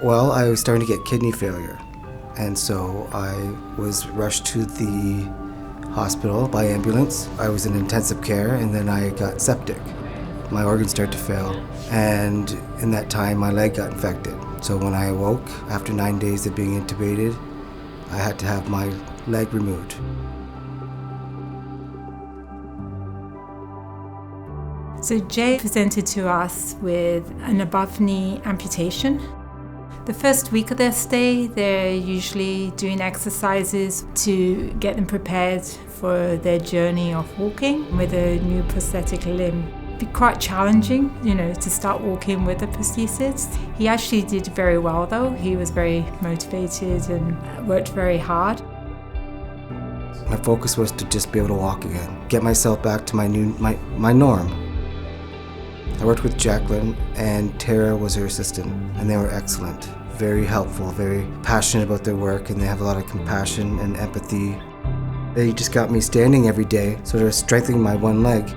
Well, I was starting to get kidney failure, and so I was rushed to the hospital by ambulance. I was in intensive care, and then I got septic. My organs started to fail, and in that time my leg got infected. So when I awoke, after 9 days of being intubated, I had to have my leg removed. So Jay presented to us with an above-knee amputation. The first week of their stay, they're usually doing exercises to get them prepared for their journey of walking with a new prosthetic limb. It'd be quite challenging, to start walking with a prosthesis. He actually did very well though. He was very motivated and worked very hard. My focus was to just be able to walk again, get myself back to my norm. I worked with Jacqueline, and Tara was her assistant, and they were excellent, very helpful, very passionate about their work, and they have a lot of compassion and empathy. They just got me standing every day, sort of strengthening my one leg.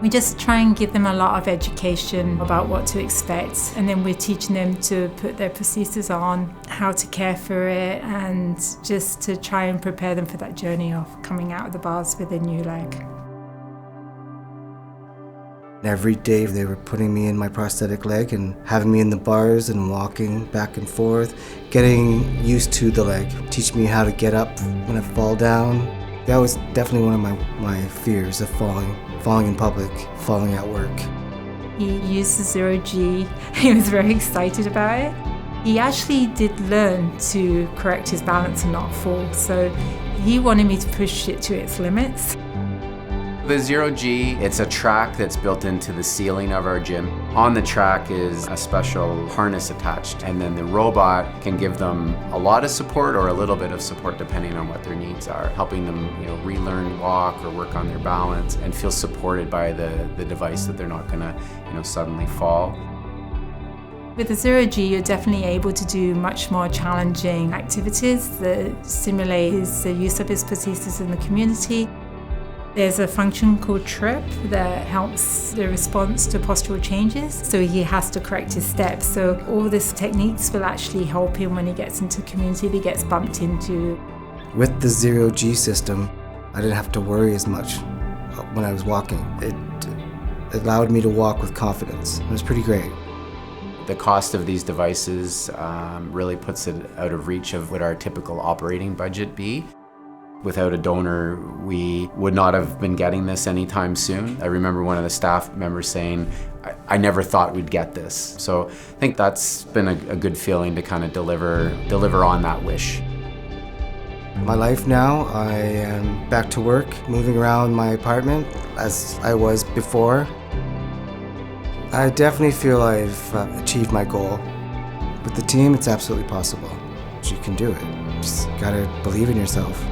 We just try and give them a lot of education about what to expect, and then we're teaching them to put their prosthesis on, how to care for it, and just to try and prepare them for that journey of coming out of the bars with a new leg. Every day they were putting me in my prosthetic leg and having me in the bars and walking back and forth, getting used to the leg, teaching me how to get up when I fall down. That was definitely one of my fears of falling in public, falling at work. He used the ZeroG. He was very excited about it. He actually did learn to correct his balance and not fall, so he wanted me to push it to its limits. The ZeroG, it's a track that's built into the ceiling of our gym. On the track is a special harness attached, and then the robot can give them a lot of support or a little bit of support depending on what their needs are, helping them relearn walk or work on their balance and feel supported by the device, that they're not gonna suddenly fall. With the ZeroG, you're definitely able to do much more challenging activities that stimulate the use of his prosthesis in the community. There's a function called TRIP that helps the response to postural changes, so he has to correct his steps. So all these techniques will actually help him when he gets into community that he gets bumped into. With the ZeroG system, I didn't have to worry as much when I was walking. It allowed me to walk with confidence. It was pretty great. The cost of these devices really puts it out of reach of what our typical operating budget be. Without a donor, we would not have been getting this anytime soon. I remember one of the staff members saying, I never thought we'd get this. So I think that's been a good feeling to kind of deliver on that wish. My life now, I am back to work, moving around my apartment as I was before. I definitely feel I've achieved my goal. With the team, it's absolutely possible. You can do it. Just gotta believe in yourself.